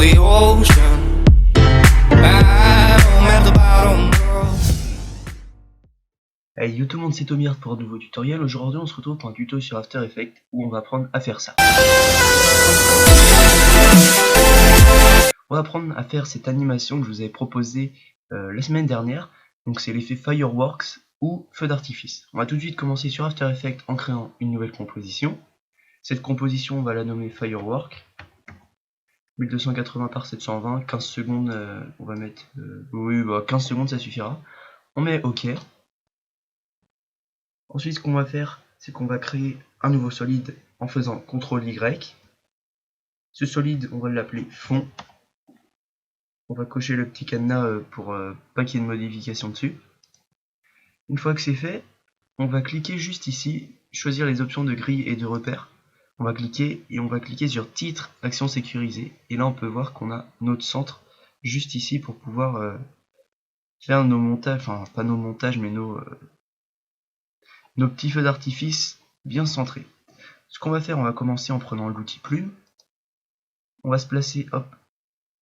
the ocean. I'm at the bottom. Hey yo tout le monde, c'est Tomir pour un nouveau tutoriel. Aujourd'hui on se retrouve pour un tuto sur After Effects où on va apprendre à faire ça. On va apprendre à faire cette animation que je vous avais proposée la semaine dernière. Donc c'est l'effet Fireworks ou feu d'artifice. On va tout de suite commencer sur After Effects en créant une nouvelle composition. Cette composition on va la nommer Firework. 1280 par 720, 15 secondes, on va mettre... 15 secondes ça suffira. On met OK. Ensuite, ce qu'on va faire, c'est qu'on va créer un nouveau solide en faisant CTRL-Y. Ce solide, on va l'appeler fond. On va cocher le petit cadenas pour pas qu'il y ait de modification dessus. Une fois que c'est fait, on va cliquer juste ici, choisir les options de grille et de repère. On va cliquer et on va cliquer sur titre, action sécurisée. Et là, on peut voir qu'on a notre centre juste ici pour pouvoir faire nos montages, enfin pas nos montages, mais nos petits feux d'artifice bien centrés. Ce qu'on va faire, on va commencer en prenant l'outil plume. On va se placer, hop,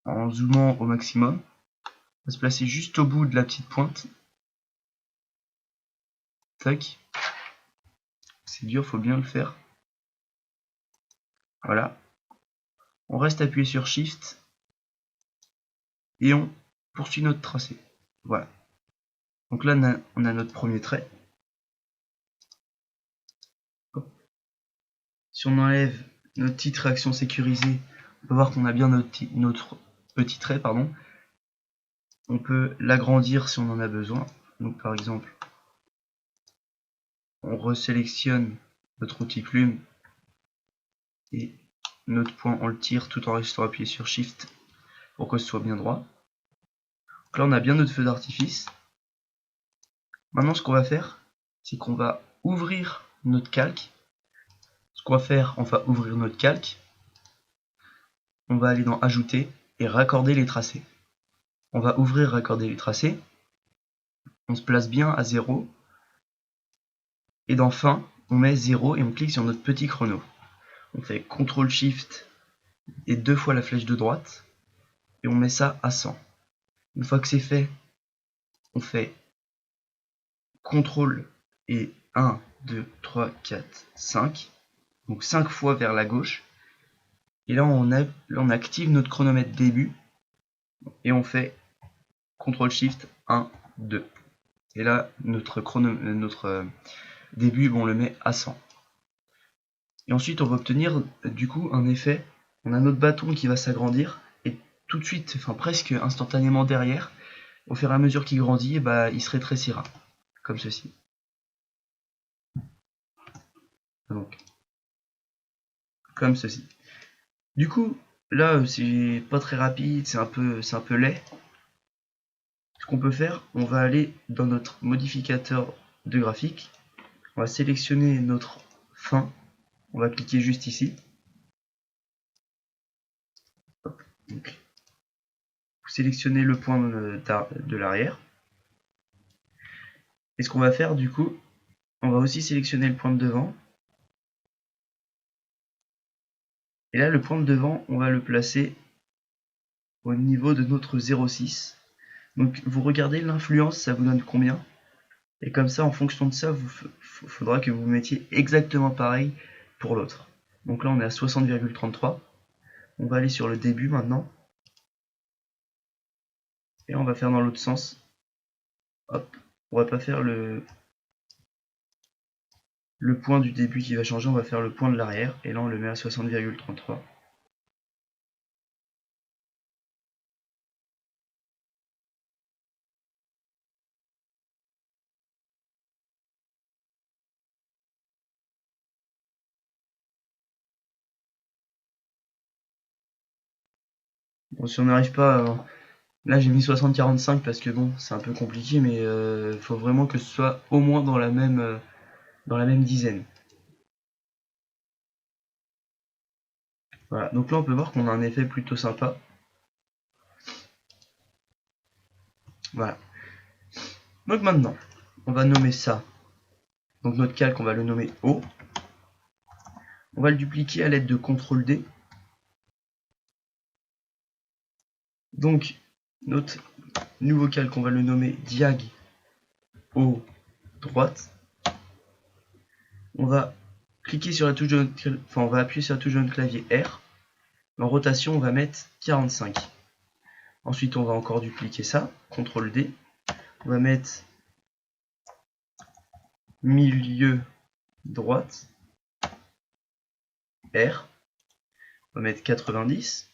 en zoomant au maximum. On va se placer juste au bout de la petite pointe. Tac. C'est dur, faut bien le faire. Voilà. On reste appuyé sur Shift. Et on poursuit notre tracé. Voilà. Donc là, on a notre premier trait. Hop. Si on enlève notre titre action sécurisée, on peut voir qu'on a bien notre petit trait, pardon. On peut l'agrandir si on en a besoin. Donc par exemple, on resélectionne notre outil plume et notre point on le tire tout en restant appuyé sur Shift pour que ce soit bien droit. Donc là on a bien notre feu d'artifice. Maintenant ce qu'on va faire, c'est qu'on va ouvrir notre calque. Ce qu'on va faire, on va ouvrir notre calque. On va aller dans Ajouter et raccorder les tracés. On va ouvrir raccorder les tracés. On se place bien à 0. Et dans Fin, on met 0 et on clique sur notre petit chrono. On fait CTRL SHIFT et 2 fois la flèche de droite. Et on met ça à 100. Une fois que c'est fait, on fait CTRL et 1, 2, 3, 4, 5. Donc 5 fois vers la gauche. Et là on active notre chronomètre début. Et on fait CTRL SHIFT 1, 2. Et là notre début, on le met à 100. Et ensuite on va obtenir du coup un effet. On a notre bâton qui va s'agrandir. Et tout de suite, enfin presque instantanément derrière, au fur et à mesure qu'il grandit, il se rétrécira. Comme ceci. Donc, comme ceci. Du coup, là, c'est pas très rapide, c'est un peu laid. Ce qu'on peut faire, on va aller dans notre modificateur de graphique. On va sélectionner notre fin. On va cliquer juste ici. Donc, vous sélectionnez le point de l'arrière. Et ce qu'on va faire, du coup, on va aussi sélectionner le point de devant. Et là, le point de devant, on va le placer au niveau de notre 0,6. Donc vous regardez l'influence, ça vous donne combien? Et comme ça, en fonction de ça, il faudra que vous mettiez exactement pareil pour l'autre. Donc là, on est à 60,33. On va aller sur le début maintenant. Et on va faire dans l'autre sens. Hop, on va pas faire le point du début qui va changer, on va faire le point de l'arrière. Et là, on le met à 60,33. Bon, si on n'arrive pas... Là, j'ai mis 60-45 parce que bon, c'est un peu compliqué, mais faut vraiment que ce soit au moins dans la même dizaine. Voilà, donc là on peut voir qu'on a un effet plutôt sympa. Voilà. Donc maintenant, on va nommer ça. Donc notre calque, on va le nommer O. On va le dupliquer à l'aide de CTRL D. Donc, notre nouveau calque, on va le nommer diag haut droite. On va cliquer sur la touche de notre, enfin, on va appuyer sur la touche de notre clavier R. En rotation, on va mettre 45. Ensuite, on va encore dupliquer ça, CTRL D. On va mettre milieu droite, R. On va mettre 90.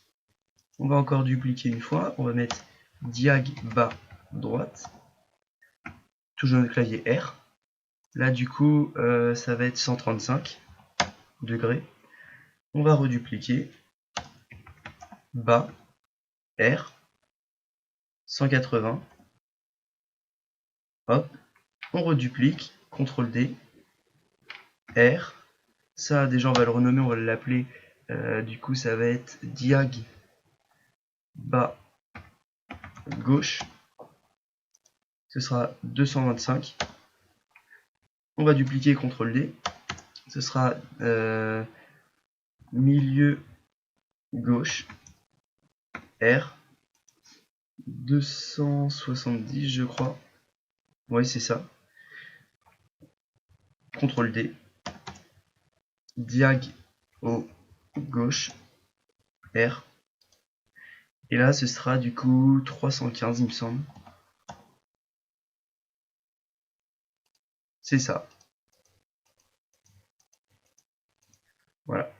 On va encore dupliquer une fois. On va mettre diag bas droite. Toujours le clavier R. Là, du coup, ça va être 135 degrés. On va redupliquer. Bas, R. 180. Hop. On reduplique. CTRL D. R. Ça, déjà, on va le renommer. On va l'appeler. Du coup, ça va être diag bas gauche. Ce sera 225. On va dupliquer CTRL D. Ce sera milieu gauche. R. 270, je crois. Oui, c'est ça. CTRL D. Diag au gauche. R. Et là, ce sera du coup 315, il me semble. C'est ça. Voilà.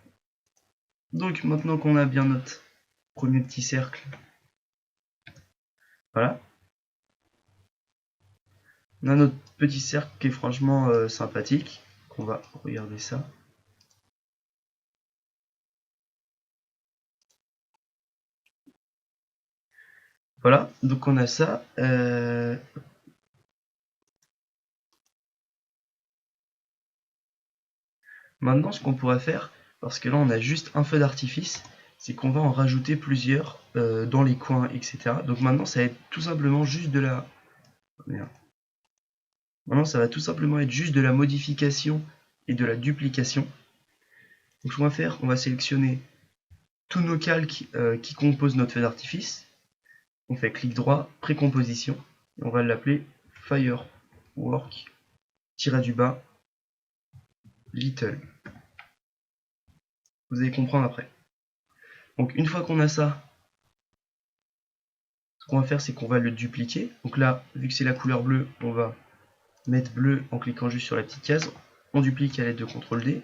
Donc maintenant qu'on a bien notre premier petit cercle, voilà. On a notre petit cercle qui est franchement sympathique. On va regarder ça. Voilà, donc on a ça. Maintenant, ce qu'on pourrait faire, parce que là on a juste un feu d'artifice, c'est qu'on va en rajouter plusieurs dans les coins, etc. Donc maintenant, ça va être tout simplement juste de la... Merde. Maintenant, ça va tout simplement être juste de la modification et de la duplication. Donc, ce qu'on va faire, on va sélectionner tous nos calques qui composent notre feu d'artifice. On fait clic droit, précomposition. Et on va l'appeler Firework, _, Little. Vous allez comprendre après. Donc, une fois qu'on a ça, ce qu'on va faire, c'est qu'on va le dupliquer. Donc là, vu que c'est la couleur bleue, on va mettre bleu en cliquant juste sur la petite case. On duplique à l'aide de CTRL D.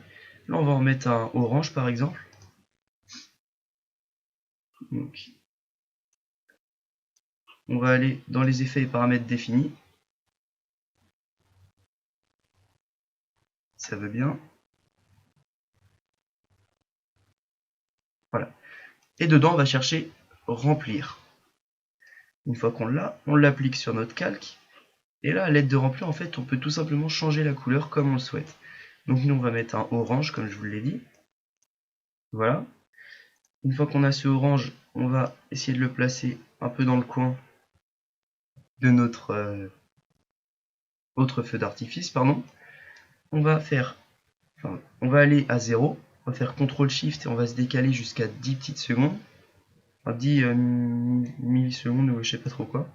Là, on va en mettre un orange, par exemple. Donc, on va aller dans les effets et paramètres définis. Ça veut bien. Voilà. Et dedans, on va chercher remplir. Une fois qu'on l'a, on l'applique sur notre calque. Et là, à l'aide de remplir, en fait, on peut tout simplement changer la couleur comme on le souhaite. Donc nous, on va mettre un orange, comme je vous l'ai dit. Voilà. Une fois qu'on a ce orange, on va essayer de le placer un peu dans le coin de notre autre feu d'artifice, pardon. On va faire, enfin, on va aller à 0. On va faire CTRL SHIFT et on va se décaler jusqu'à 10 petites secondes. Enfin, 10 millisecondes ou je sais pas trop quoi.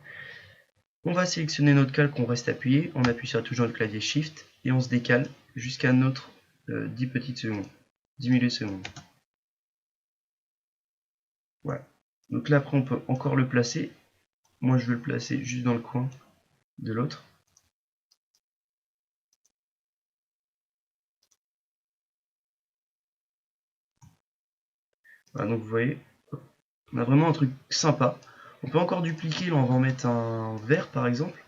On va sélectionner notre calque, on reste appuyé, on appuie sur la touche dans le clavier Shift et on se décale jusqu'à notre 10 petites secondes, 10 millisecondes. Voilà. Donc là après on peut encore le placer. Moi je vais le placer juste dans le coin de l'autre. Voilà, donc vous voyez, on a vraiment un truc sympa. On peut encore dupliquer, là on va en mettre un vert par exemple.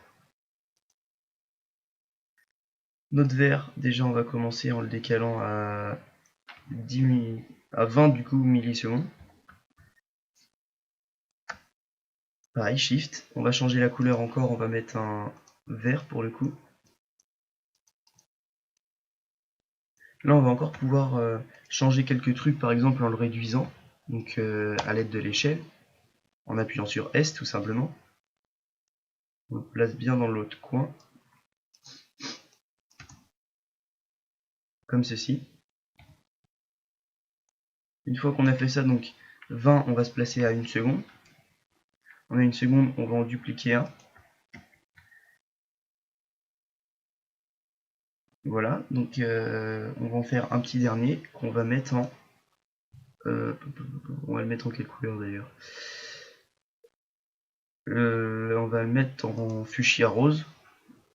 Notre vert, déjà on va commencer en le décalant à 20 du coup millisecondes. Pareil, Shift, on va changer la couleur encore, on va mettre un vert pour le coup. Là on va encore pouvoir changer quelques trucs, par exemple en le réduisant, donc à l'aide de l'échelle, en appuyant sur S tout simplement. On le place bien dans l'autre coin, comme ceci. Une fois qu'on a fait ça, donc 20, on va se placer à 1 seconde. On a une seconde, on va en dupliquer un. Voilà, donc on va en faire un petit dernier qu'on va mettre en... on va le mettre en quelle couleur d'ailleurs? On va le mettre en fuchsia rose.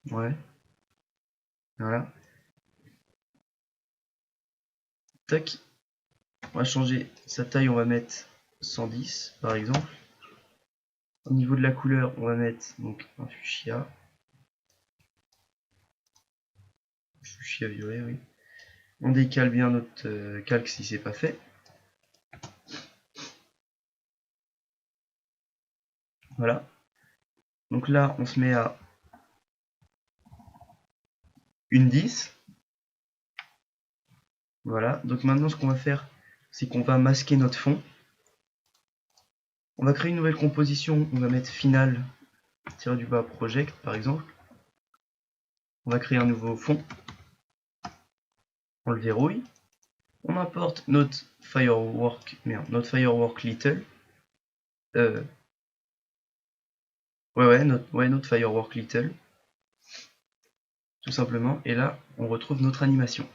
Ouais, voilà. Tac. On va changer sa taille, on va mettre 110 par exemple. Au niveau de la couleur, on va mettre donc un fuchsia. Fuchsia violet, oui. On décale bien notre calque si c'est pas fait. Voilà. Donc là, on se met à une 10. Voilà. Donc maintenant, ce qu'on va faire, c'est qu'on va masquer notre fond. On va créer une nouvelle composition. On va mettre final, tiré du bas project par exemple. On va créer un nouveau fond. On le verrouille. On importe notre firework, notre firework little. Notre firework little. Tout simplement. Et là, on retrouve notre animation.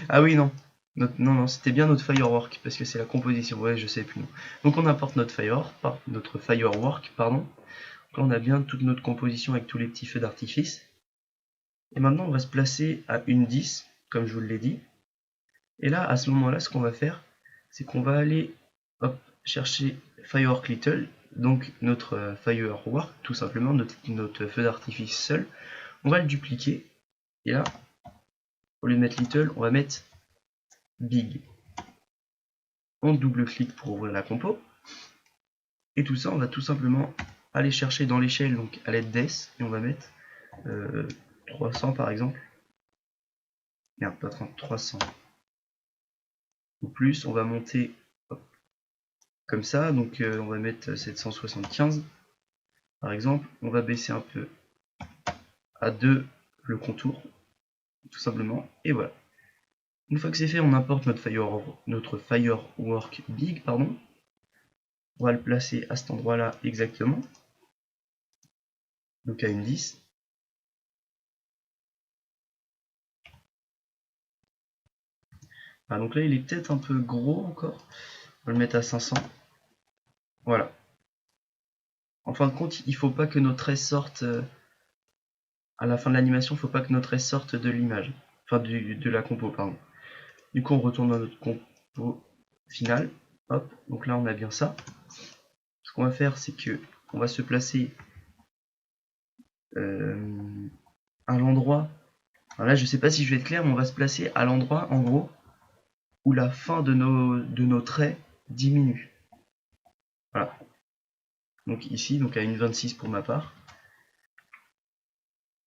Ah oui, non. Non, c'était bien notre firework, parce que c'est la composition. Ouais, je sais plus. Donc on importe notre firework, pardon. Là, on a bien toute notre composition avec tous les petits feux d'artifice. Et maintenant, on va se placer à une 10, comme je vous l'ai dit. Et là, à ce moment-là, ce qu'on va faire, c'est qu'on va aller chercher Firework Little, donc notre Firework, tout simplement, notre feu d'artifice seul. On va le dupliquer. Et là, au lieu de mettre Little, on va mettre Big. On double-clique pour ouvrir la compo. Et tout ça, on va tout simplement aller chercher dans l'échelle, donc à l'aide d'S, et on va mettre 300 par exemple. Merde, pas 30, 300. Ou plus, on va monter comme ça, donc on va mettre 775 par exemple. On va baisser un peu à 2 le contour, tout simplement, et voilà. Une fois que c'est fait, on importe notre Firework Big, pardon. On va le placer à cet endroit-là exactement, donc à une 10. Ah, donc là, il est peut-être un peu gros encore. On va le mettre à 500. Voilà. En fin de compte, il faut pas que notre S sorte à la fin de l'animation, il faut pas que notre S sorte de l'image. Enfin, de la compo, pardon. Du coup, on retourne dans notre compo finale. Hop, donc là, on a bien ça. Ce qu'on va faire, c'est que on va se placer à l'endroit. Là, je sais pas si je vais être clair, mais on va se placer à l'endroit, en gros, où la fin de nos traits diminue. Voilà. Donc ici, donc à une 26 pour ma part.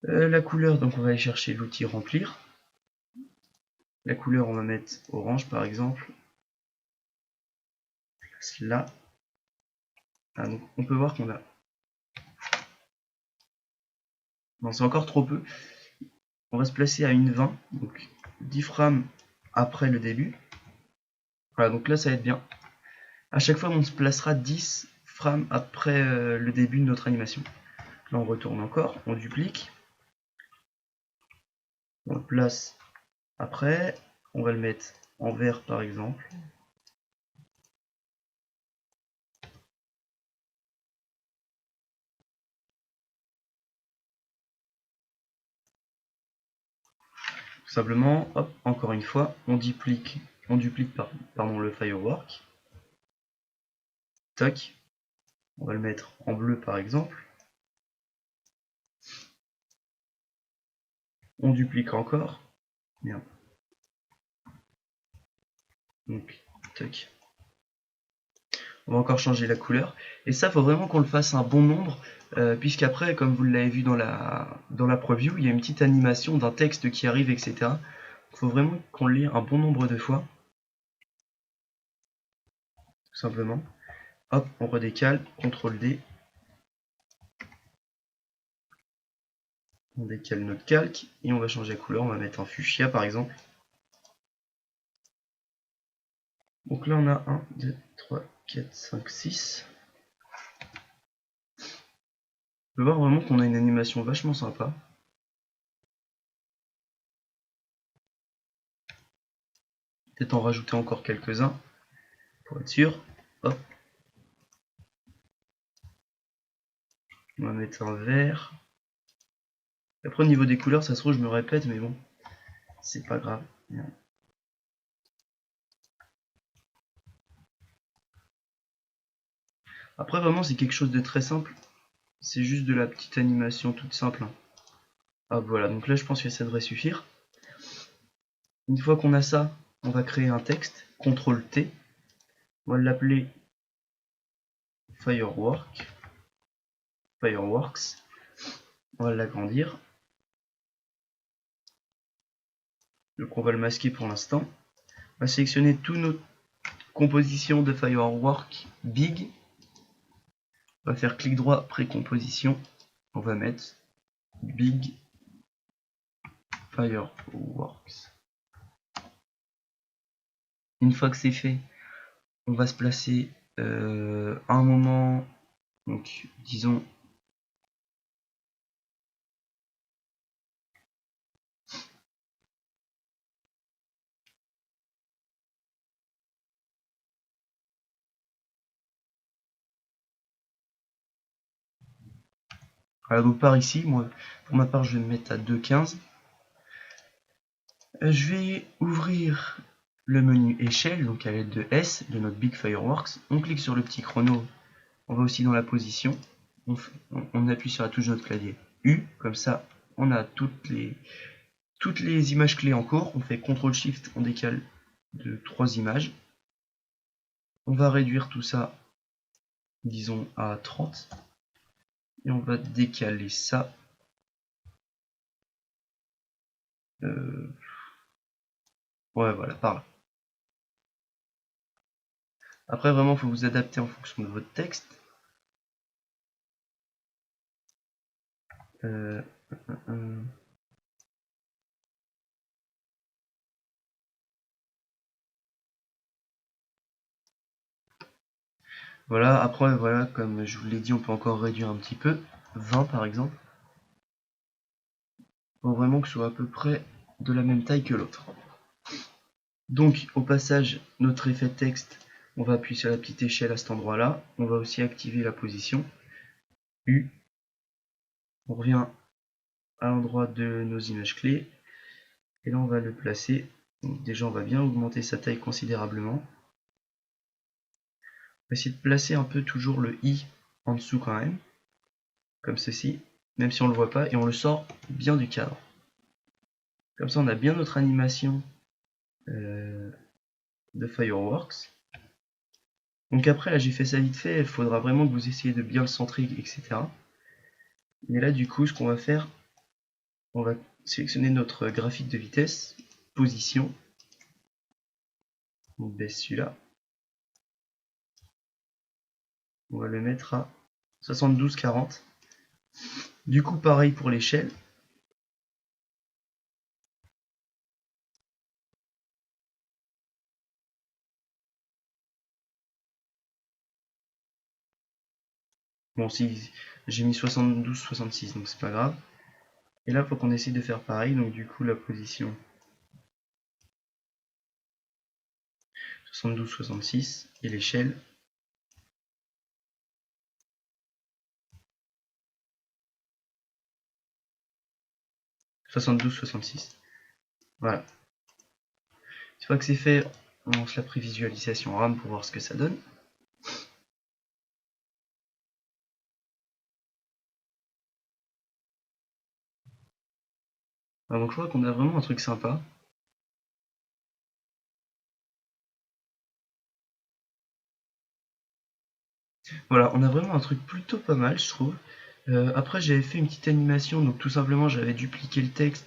La couleur, donc on va aller chercher l'outil remplir. La couleur, on va mettre orange par exemple. Là. Ah, donc on peut voir qu'on a... Non, c'est encore trop peu. On va se placer à une 20, donc 10 frames après le début. Voilà, donc là ça va être bien. À chaque fois, on se placera 10 frames après le début de notre animation. Là, on retourne encore, on duplique. On le place après. On va le mettre en vert par exemple. Tout simplement, hop, encore une fois, on duplique le firework. Tac. On va le mettre en bleu par exemple. On duplique encore. Merde. Donc, tac. On va encore changer la couleur. Et ça, faut vraiment qu'on le fasse un bon nombre, puisqu'après, comme vous l'avez vu dans la preview, il y a une petite animation d'un texte qui arrive, etc. Il faut vraiment qu'on le lise un bon nombre de fois. Tout simplement. Hop, on redécale, CTRL D. On décale notre calque et on va changer la couleur. On va mettre un fuchsia par exemple. Donc là, on a 1, 2, 3, 4, 5, 6. On peut voir vraiment qu'on a une animation vachement sympa. Peut-être en rajouter encore quelques-uns pour être sûr. Hop. On va mettre un vert. Après au niveau des couleurs, ça se trouve je me répète, mais bon, c'est pas grave. Après vraiment c'est quelque chose de très simple. C'est juste de la petite animation toute simple. Ah voilà, donc là je pense que ça devrait suffire. Une fois qu'on a ça, on va créer un texte, CTRL T. On va l'appeler Fireworks. On va l'agrandir. Donc on va le masquer pour l'instant. On va sélectionner toutes nos compositions de Fireworks Big. On va faire clic droit, précomposition. On va mettre Big Fireworks. Une fois que c'est fait, on va se placer à un moment, donc disons donc par ici, moi pour ma part je vais me mettre à 2.15. Je vais ouvrir le menu échelle, donc à l'aide de S, de notre Big Fireworks. On clique sur le petit chrono, on va aussi dans la position, on appuie sur la touche de notre clavier U, comme ça on a toutes les images clés en cours. On fait CTRL SHIFT, on décale de 3 images. On va réduire tout ça, disons à 30, et on va décaler ça. Ouais, voilà, par là. Après, vraiment, il faut vous adapter en fonction de votre texte. Voilà, après, voilà, comme je vous l'ai dit, on peut encore réduire un petit peu. 20 par exemple. Pour vraiment que ce soit à peu près de la même taille que l'autre. Donc, au passage, notre effet texte, on va appuyer sur la petite échelle à cet endroit-là. On va aussi activer la position U. On revient à l'endroit de nos images clés. Et là, on va le placer. Donc, déjà, on va bien augmenter sa taille considérablement. On va essayer de placer un peu toujours le I en dessous quand même. Comme ceci. Même si on ne le voit pas. Et on le sort bien du cadre. Comme ça, on a bien notre animation de Fireworks. Donc après, là, j'ai fait ça vite fait. Il faudra vraiment que vous essayiez de bien le centrer, etc. Mais là, du coup, ce qu'on va faire, on va sélectionner notre graphique de vitesse, position. On baisse celui-là. On va le mettre à 72-40. Du coup, pareil pour l'échelle. Bon, si j'ai mis 72-66, donc c'est pas grave. Et là, il faut qu'on essaye de faire pareil. Donc du coup, la position 72-66 et l'échelle 72-66. Voilà. Une fois que c'est fait, on lance la prévisualisation RAM pour voir ce que ça donne. Alors, donc je vois qu'on a vraiment un truc sympa. Voilà, on a vraiment un truc plutôt pas mal, je trouve. Après, j'avais fait une petite animation, donc tout simplement, j'avais dupliqué le texte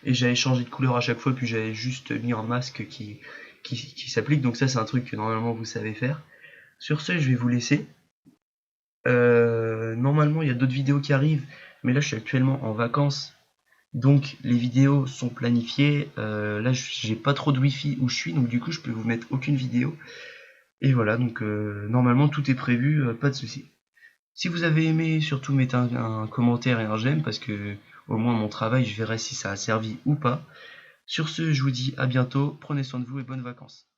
et j'avais changé de couleur à chaque fois, puis j'avais juste mis un masque qui s'applique. Donc ça, c'est un truc que normalement vous savez faire. Sur ce, je vais vous laisser. Normalement, il y a d'autres vidéos qui arrivent, mais là, je suis actuellement en vacances. Donc les vidéos sont planifiées. Là, j'ai pas trop de wifi où je suis, donc du coup, je peux vous mettre aucune vidéo. Et voilà, donc normalement tout est prévu, pas de souci. Si vous avez aimé, surtout mettez un commentaire et un j'aime parce que au moins mon travail, je verrai si ça a servi ou pas. Sur ce, je vous dis à bientôt, prenez soin de vous et bonnes vacances.